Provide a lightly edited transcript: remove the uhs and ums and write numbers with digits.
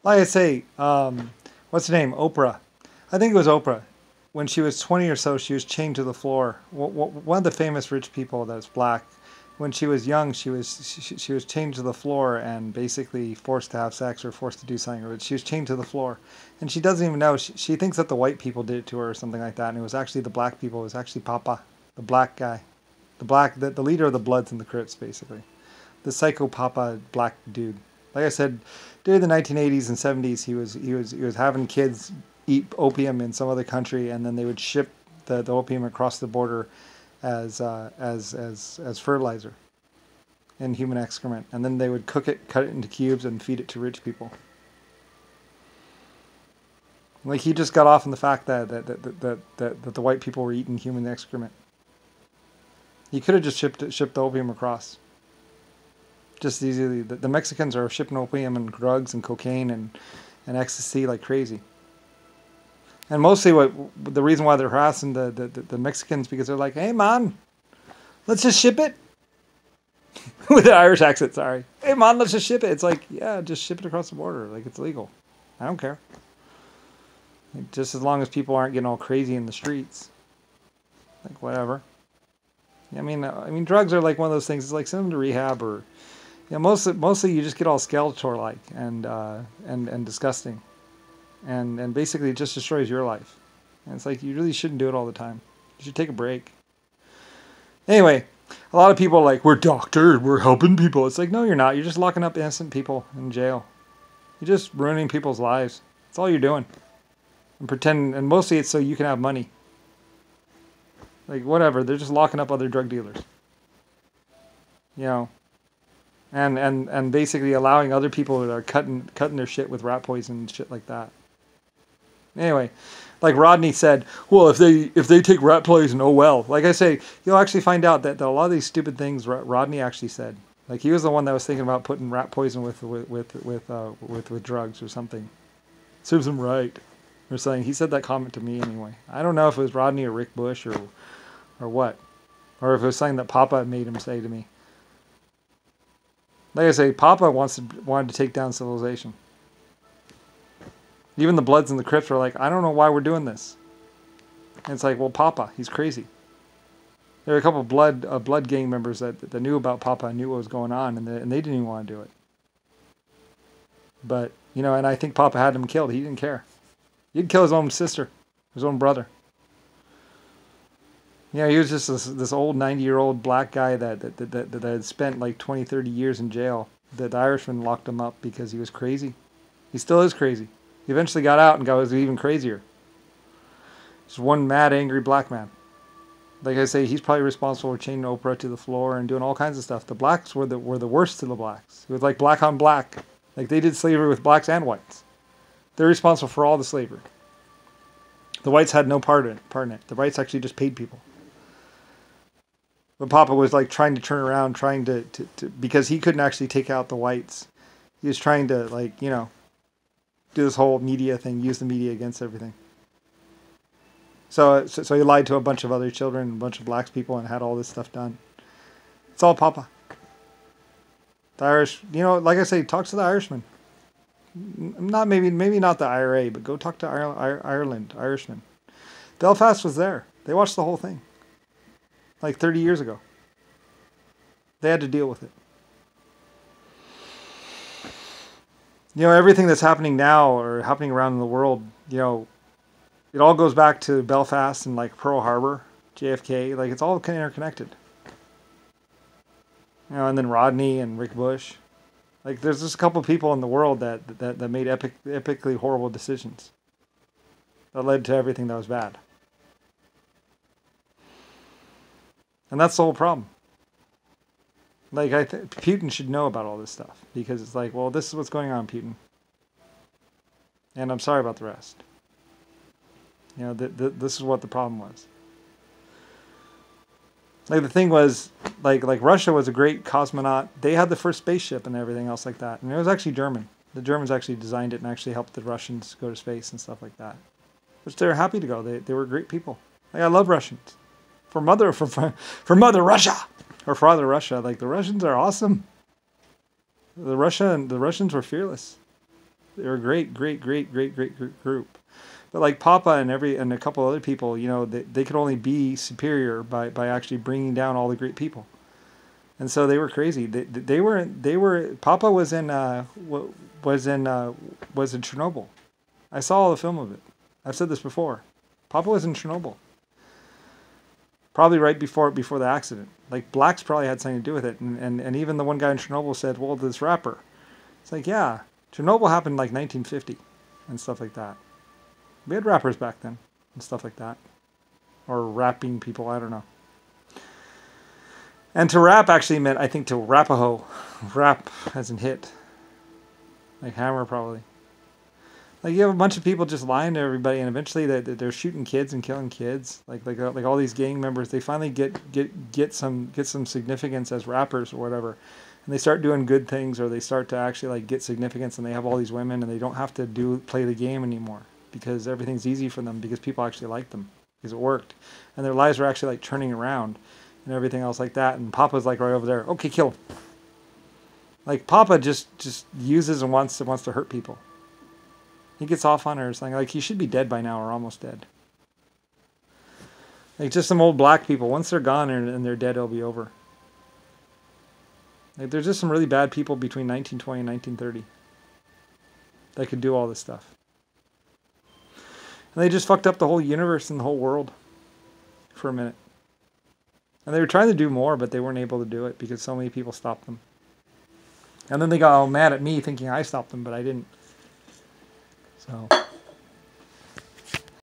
Like I say, what's her name? Oprah. I think it was Oprah. When she was 20 or so, she was chained to the floor. One of the famous rich people that's black. When she was young, she was chained to the floor and basically forced to have sex or forced to do something. Or she was chained to the floor, and she doesn't even know. She thinks that the white people did it to her or something like that, and it was actually the black people. It was actually Papa, the black guy, the leader of the Bloods and the Crips, basically, the psycho Papa black dude. Like I said, during the 1980s and 70s, he was having kids eat opium in some other country, and then they would ship the opium across the border as fertilizer and human excrement, and then they would cook it, cut it into cubes, and feed it to rich people. Like he just got off on the fact that the white people were eating human excrement. He could have just shipped the opium across. Just easily. The Mexicans are shipping opium and drugs and cocaine and ecstasy like crazy. And mostly the reason why they're harassing the Mexicans, because they're like, hey man, let's just ship it. With the Irish accent, sorry. Hey man, let's just ship it. It's like, yeah, just ship it across the border. Like, it's legal. I don't care. Like, just as long as people aren't getting all crazy in the streets. Like, whatever. I mean, drugs are like one of those things. It's like send them to rehab, or mostly you just get all Skeletor like and disgusting, and basically it just destroys your life. And it's like you really shouldn't do it all the time. You should take a break. Anyway, a lot of people are like, we're doctors, we're helping people. It's like, no, you're not. You're just locking up innocent people in jail. You're just ruining people's lives. That's all you're doing. And pretend, and mostly it's so you can have money. Like, whatever, they're just locking up other drug dealers. You know, and basically allowing other people that are cutting their shit with rat poison and shit like that. Anyway, like Rodney said, well, if they take rat poison, oh well. Like I say, you'll actually find out that a lot of these stupid things Rodney actually said. Like he was the one that was thinking about putting rat poison with drugs or something. Serves him right, or something. He said that comment to me anyway. I don't know if it was Rodney or Rick Bush or what, or if it was something that Papa made him say to me. Like I say, Papa wanted to take down civilization. Even the Bloods and the Crips were like, I don't know why we're doing this. And it's like, well, Papa, he's crazy. There were a couple of blood gang members that knew about Papa and knew what was going on, and they didn't even want to do it. But, and I think Papa had him killed. He didn't care. He'd kill his own sister, his own brother. He was just this old 90-year-old black guy that had spent like 20, 30 years in jail. The Irishman locked him up because he was crazy. He still is crazy. He eventually got out and was even crazier. Just one mad, angry black man. Like I say, he's probably responsible for chaining Oprah to the floor and doing all kinds of stuff. The blacks were the worst of the blacks. It was like black on black. Like they did slavery with blacks and whites. They're responsible for all the slavery. The whites had no part in it. The whites actually just paid people. But Papa was like trying to turn around, trying to because he couldn't actually take out the whites. He was trying to do this whole media thing, use the media against everything. So he lied to a bunch of other children, a bunch of black people, and had all this stuff done. It's all Papa. The Irish, like I say, talk to the Irishman. Maybe not the IRA, but go talk to Ireland, Irishmen. Belfast was there. They watched the whole thing. Like 30 years ago. They had to deal with it. Everything that's happening now or happening around the world, it all goes back to Belfast and like Pearl Harbor, JFK. Like it's all kind of interconnected. And then Rodney and Rick Bush. Like there's just a couple of people in the world that made epically horrible decisions that led to everything that was bad. And that's the whole problem. Like, Putin should know about all this stuff. Because it's like, well, this is what's going on, Putin. And I'm sorry about the rest. This is what the problem was. Like, the thing was, like Russia was a great cosmonaut. They had the first spaceship and everything else like that. And it was actually German. The Germans actually designed it and actually helped the Russians go to space and stuff like that. Which they were happy to go. They were great people. Like, I love Russians. For Mother Russia, or Father Russia, like the Russians are awesome. The Russians were fearless. They were a great, great, great, great, great group. But like Papa and a couple other people, you know, they could only be superior by actually bringing down all the great people. And so they were crazy. They were Papa was in was in Chernobyl. I saw the film of it. I've said this before. Papa was in Chernobyl. Probably right before the accident. Like blacks probably had something to do with it. And even the one guy in Chernobyl said, well, this rapper. It's like, yeah, Chernobyl happened like 1950 and stuff like that. We had rappers back then and stuff like that. Or rapping people, I don't know. And to rap actually meant, I think, to Rapaho. Rap as in hit. Like hammer, probably. Like you have a bunch of people just lying to everybody, and eventually they're shooting kids and killing kids. Like all these gang members, they finally get some significance as rappers or whatever, and they start doing good things, or they start to actually like get significance, and they have all these women, and they don't have to play the game anymore because everything's easy for them because people actually like them because it worked, and their lives are actually like turning around and everything else like that. And Papa's like right over there. Okay, kill him. Like Papa just uses and wants to hurt people. He gets off on her or something. Like he should be dead by now or almost dead. Like just some old black people. Once they're gone and they're dead, it'll be over. Like there's just some really bad people between 1920 and 1930 that could do all this stuff. And they just fucked up the whole universe and the whole world for a minute. And they were trying to do more, but they weren't able to do it because so many people stopped them. And then they got all mad at me thinking I stopped them, but I didn't. So